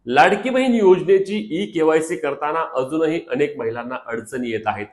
लाडकी बहीण योजनेची e KYC करताना अजूनही अनेक महिलांना अडचणी येत आहेत.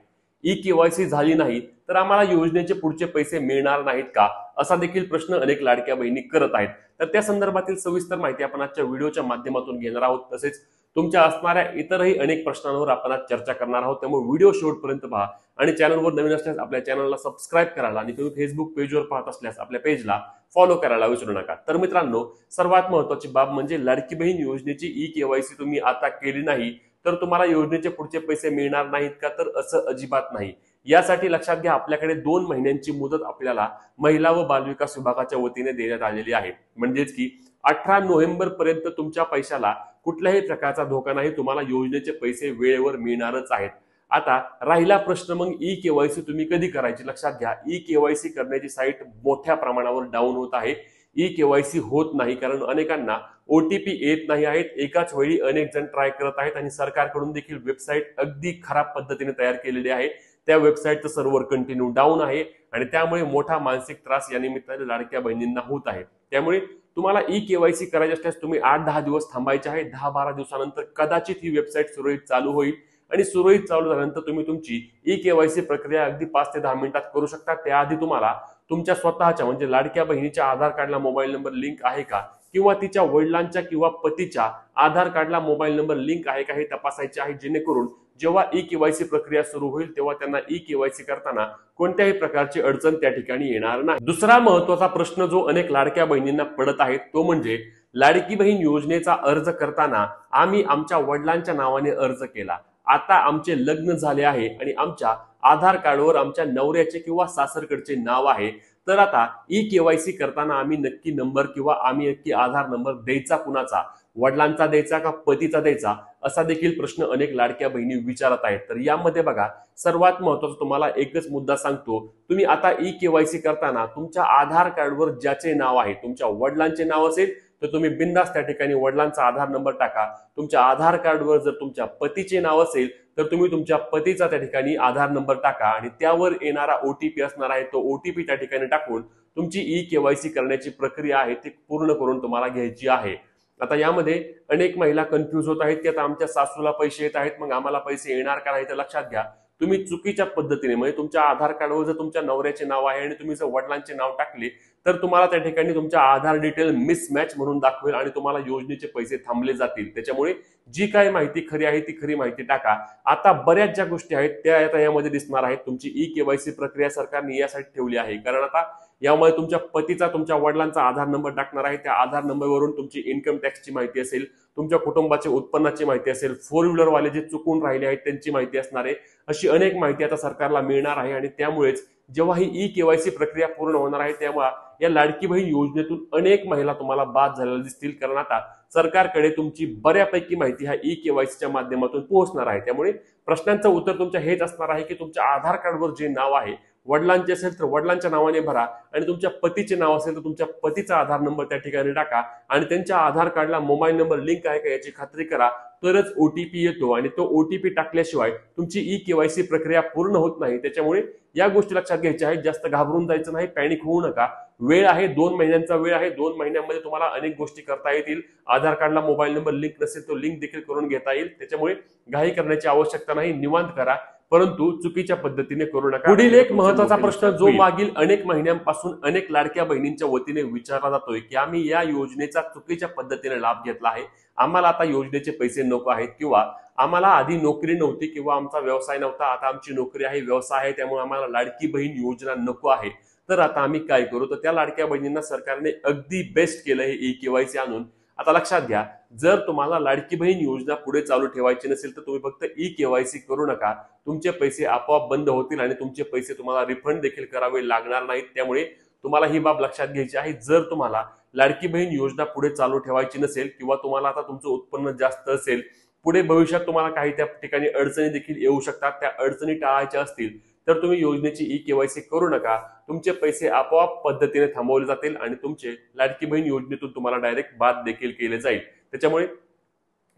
ई केवायसी झाली नाही तर आम्हाला योजनेचे पुढचे पैसे मिळणार नाहीत का, असा देखील प्रश्न अनेक लाडक्या बहिणी करत आहेत. तर त्या संदर्भातील सविस्तर माहिती आपण आजच्या व्हिडिओच्या माध्यमातून घेणार आहोत. तसेच तुमच्या असणाऱ्या इतरही अनेक प्रश्नांवर आपण आज चर्चा करणार आहोत. त्यामुळे व्हिडिओ शेवटपर्यंत पहा आणि चॅनलवर नवीन असल्यास आपल्या चॅनलला सबस्क्राईब करायला आणि तुम्ही फेसबुक पेजवर पाहत असल्यास आपल्या पेजला फॉलो करायला विसरू नका. तर मित्रांनो, सर्वात महत्त्वाची बाब म्हणजे लाडकी बहीण योजनेची ई केवायसी तुम्ही आता केली नाही तर तुम्हाला योजनेचे पुढचे पैसे मिळणार नाहीत का, तर असं अजिबात नाही. यासाठी लक्षात घ्या, आपल्याकडे 2 महिन्यांची मुदत आपल्याला महिला व बालविकास विभागाच्या वतीने देण्यात आलेली आहे. म्हणजेच की 18 नोव्हेंबर पर्यंत तुमच्या पैशाला कुठल्याही प्रकारचा धोका नाही, तुम्हाला योजनेचे पैसे वेळेवर मिळणारच आहेत. आता राहिला प्रश्न, मग ई केवायसी तुम्ही कधी करायची. लक्षात घ्या, ई केवायसी करण्याची साईट मोठ्या प्रमाणावर डाऊन होत आहे. ई केवायसी होत नाही कारण अनेकांना ओटीपी येत नाही आहेत. एकाच वेळी अनेक जण ट्राय करत आहेत आणि सरकारकडून देखील वेबसाईट अगदी खराब पद्धतीने तयार केलेली आहे. त्या वेबसाईटचं सर्व्हर कंटिन्यू डाऊन आहे आणि त्यामुळे मोठा मानसिक त्रास या निमित्ताने लाडक्या बहिणींना होत आहे. त्यामुळे तुम्हाला ई केवायसी करायची असल्यास तुम्ही 8-10 दिवस थांबायचे आहे. 10-12 दिवसानंतर कदाचित ही वेबसाईट सुरळीत चालू होईल आणि सुरळीत चालू झाल्यानंतर तुम्ही तुमची ई केवायसी प्रक्रिया अगदी 5 ते 10 मिनिटात करू शकता. त्याआधी तुम्हाला तुमच्या स्वतःच्या म्हणजे लाडक्या बहिणीच्या आधार कार्डला मोबाईल नंबर लिंक आहे का, किंवा तिच्या वडिलांच्या किंवा पतीच्या आधार कार्डला मोबाईल नंबर लिंक आहे का हे तपासायचे आहे, जेणेकरून जेव्हा ई केवायसी प्रक्रिया सुरू होईल तेव्हा त्यांना ई केवायसी करताना कोणत्याही प्रकारची अडचण त्या ठिकाणी येणार नाही. दुसरा महत्त्वाचा प्रश्न जो अनेक लाडक्या बहिणींना पडत आहे तो म्हणजे लाडकी बहीण योजनेचा अर्ज करताना आम्ही आमच्या वडिलांच्या नावाने अर्ज केला, आता आमचे लग्न झाले आहे आणि आमच्या आधार कार्डवर आमच्या नवऱ्याचे किंवा सासरकडचे नाव आहे, तर आता ई केवायसी करताना आम्ही नक्की नंबर किंवा आम्ही नक्की आधार नंबर द्यायचा कुणाचा, वडिलांचा द्यायचा का पतीचा द्यायचा, असा देखील प्रश्न अनेक लाडक्या बहिणी विचारत आहेत. तर यामध्ये बघा, सर्वात महत्त्वाचा तुम्हाला एकच मुद्दा सांगतो, तुम्ही आता ई केवायसी करताना तुमच्या आधार कार्डवर ज्याचे नाव आहे, तुमच्या वडिलांचे नाव असेल तर तुम्ही बिंदास त्या ठिकाणी वडिलांचा आधार नंबर टाका. तुमच्या आधार कार्डवर जर तुमच्या पतीचे नाव असेल तर तुम्ही तुमच्या पतीचा त्या ठिकाणी आधार नंबर टाका आणि त्यावर येणारा ओटीपी असणार आहे, तो ओटीपी त्या ठिकाणी टाकून तुमची ई केवायसी करण्याची प्रक्रिया आहे ती पूर्ण करून तुम्हाला घ्यायची आहे. आता यामध्ये अनेक महिला कन्फ्यूज होत आहेत की आता आमच्या सासूला पैसे येत आहेत, मग आम्हाला पैसे येणार का नाही. तर लक्षात घ्या, तुम्ही चुकीच्या पद्धतीने म्हणजे तुमच्या आधार कार्डवर जर तुमच्या नवऱ्याचे नाव आहे आणि तुम्ही जर वडिलांचे नाव टाकले तर तुम्हाला त्या ठिकाणी तुमच्या आधार डिटेल मिसमॅच म्हणून दाखवेल आणि तुम्हाला योजनेचे पैसे थांबले जातील. त्याच्यामुळे जी काही माहिती खरी आहे ती खरी माहिती टाका. आता बऱ्याच ज्या गोष्टी आहेत त्या आता यामध्ये दिसणार आहेत. तुमची ई केवायसी प्रक्रिया सरकारने यासाठी ठेवली आहे कारण आता यामुळे तुमच्या पतीचा तुमच्या वडिलांचा आधार नंबर टाकणार आहे. त्या आधार नंबरवरून तुमची इन्कम टॅक्सची माहिती असेल, तुमच्या कुटुंबाच्या उत्पन्नाची माहिती असेल, 4 व्हीलर वाले जे चुकून राहिले आहेत त्यांची माहिती असणार आहे. अशी अनेक माहिती आता सरकारला मिळणार आहे आणि त्यामुळेच जेव्हा ही ई केवायसी प्रक्रिया पूर्ण होणार आहे तेव्हा या लाडकी बहीण योजनेतून अनेक महिला तुम्हाला बाद झालेल्या दिसतील, कारण आता सरकारकडे तुमची बऱ्यापैकी माहिती ह्या ई केवायसीच्या माध्यमातून पोहोचणार आहे. त्यामुळे प्रश्नांचं उत्तर तुमच्या हेच असणार आहे की तुमच्या आधार कार्डवर जे नाव आहे, वडिलांचे असेल तर वडिलांच्या नावाने भरा आणि तुमच्या पतीचे नाव असेल तर तुमच्या पतीचा आधार नंबर त्या ठिकाणी टाका आणि त्यांच्या आधार कार्डला मोबाईल नंबर लिंक आहे का याची खात्री करा, तरच ओटीपी येतो आणि तो ओटीपी टाकल्याशिवाय तुमची ई केवायसी प्रक्रिया पूर्ण होत नाही. त्याच्यामुळे या गोष्टी लक्षात घ्यायच्या आहेत. जास्त घाबरून जायचं नाही, पॅनिक होऊ नका. वेळ आहे, 2 महिन्यांचा वेळ आहे. 2 महिन्यांमध्ये तुम्हाला अनेक गोष्टी करता येतील. आधार कार्डला मोबाईल नंबर लिंक नसेल तो लिंक देखील करून घेता येईल. त्याच्यामुळे घाई करण्याची आवश्यकता नाही, निवांत करा, परंतु चुकीच्या पद्धतीने करू नका. पुढील एक महत्त्वाचा प्रश्न जो मागील अनेक महिन्यांपासून अनेक लाडक्या बहिणींच्या वतीने विचारला जातोय की आम्ही या योजनेचा चुकीच्या पद्धतीने लाभ घेतला आहे, आम्हाला आता योजनेचे पैसे नको आहेत, किंवा आम्हाला आधी नोकरी नव्हती किंवा आमचा व्यवसाय नव्हता, आता आमची नोकरी आहे, व्यवसाय आहे, त्यामुळे आम्हाला लाडकी बहीण योजना नको आहे, तर आता आम्ही काय करू. तर त्या लाडक्या बहिणींना सरकारने अगदी बेस्ट केलं हे ई केवायसी आणून. आता लक्षात घ्या, जर तुम्हाला लाडकी बहीण योजना पुढे चालू ठेवायची नसेल तर तुम्ही फक्त ई केवायसी करू नका. तुमचे पैसे आपोआप बंद होतील आणि तुमचे पैसे तुम्हाला रिफंड देखील करावे लागणार नाहीत. त्यामुळे तुम्हाला ही बाब लक्षात घ्यायची आहे. जर तुम्हाला लाडकी बहीण योजना पुढे चालू ठेवायची नसेल किंवा तुम्हाला आता तुमचं उत्पन्न जास्त असेल, पुढे भविष्यात तुम्हाला काही त्या ठिकाणी अडचणी देखील येऊ शकतात, त्या अडचणी टाळायच्या असतील तर तुम्ही योजनेची ई केवायसी करू नका. तुमचे पैसे आपोआप पद्धतीने थांबवले जातील आणि तुमचे लाडकी बहीण योजनेतून तुम्हाला डायरेक्ट बाद देखील केले जाईल. त्याच्यामुळे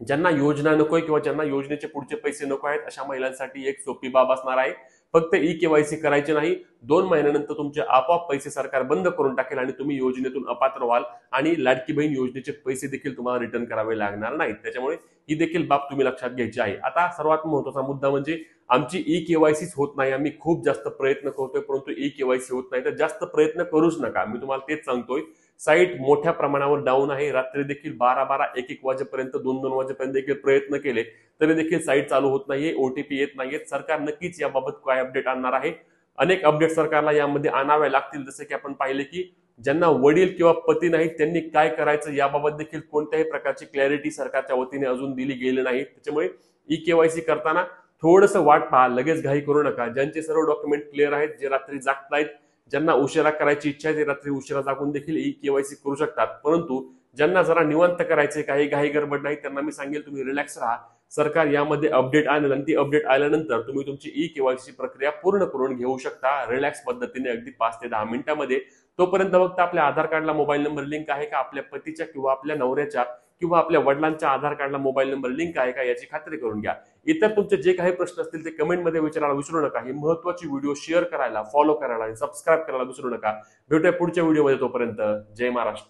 ज्यांना योजना नकोय किंवा ज्यांना योजनेचे पुढचे पैसे नको आहेत अशा महिलांसाठी एक सोपी बाब असणार आहे. फक्त ई केवायसी करायची नाही. 2 महिन्यानंतर तुमचे आपोआप पैसे सरकार बंद करून टाकेल आणि तुम्ही योजनेतून अपात्र व्हाल आणि लाडकी बहीण योजनेचे पैसे देखील तुम्हाला रिटर्न करावे लागणार नाहीत. त्याच्यामुळे ही देखील बाब तुम्ही लक्षात घ्यायची आहे. आता सर्वात महत्त्वाचा मुद्दा म्हणजे आमची ई केवायसीच होत नाही, आम्ही खूप जास्त प्रयत्न करतोय परंतु ई केवायसी होत नाही. तर जास्त प्रयत्न करूच नका, मी तुम्हाला तेच सांगतोय. साईट मोठ्या प्रमाणावर डाऊन आहे. रात्री देखील 12-12, 1-1 वाजेपर्यंत, 2-2 वाजेपर्यंत देखील प्रयत्न केले तरी देखील साईट चालू होत नाहीये, ओटीपी येत नाहीयेत. सरकार नक्कीच याबाबत काय अपडेट आणणार आहे. अनेक अपडेट सरकारला यामध्ये आणावे लागतील. जसे की आपण पाहिले की ज्यांना वडील किंवा पती नाहीत त्यांनी काय करायचं याबाबत देखील कोणत्याही प्रकारची क्लॅरिटी सरकारच्या वतीने अजून दिली गेली नाही. त्याच्यामुळे ई केवायसी करताना थोडंसं वाट पहा, लगेच घाई करू नका. ज्यांचे सर्व डॉक्युमेंट क्लिअर आहेत, जे रात्री जागतायत, ज्यांना उशिरा करायची इच्छा आहे ते रात्री उशिरा जागून देखील ई केवायसी करू शकतात. परंतु ज्यांना जरा निवांत करायचे, काही घाई गडबड नाही, त्यांना मी सांगेल तुम्ही रिलॅक्स राहा. सरकार यामध्ये अपडेट आणेल आणि ती अपडेट आल्यानंतर तुम्ही तुमची ई केवायसी प्रक्रिया पूर्ण करून घेऊ शकता रिलॅक्स पद्धतीने, अगदी 5 ते 10 मिनिटांमध्ये. तोपर्यंत फक्त आपल्या आधार कार्डला मोबाईल नंबर लिंक आहे का, आपल्या पतीच्या किंवा आपल्या नवऱ्याच्या किंवा आपल्या वडिलांच्या आधार कार्डला मोबाईल नंबर लिंक आहे का याची खात्री करून घ्या. इतर तुमचे जे काही प्रश्न असतील ते कमेंटमध्ये विचारायला विसरू नका. ही महत्त्वाची व्हिडिओ शेअर करायला, फॉलो करायला आणि सबस्क्राईब करायला विसरू नका. भेटूया पुढच्या व्हिडिओमध्ये. तोपर्यंत जय महाराष्ट्र.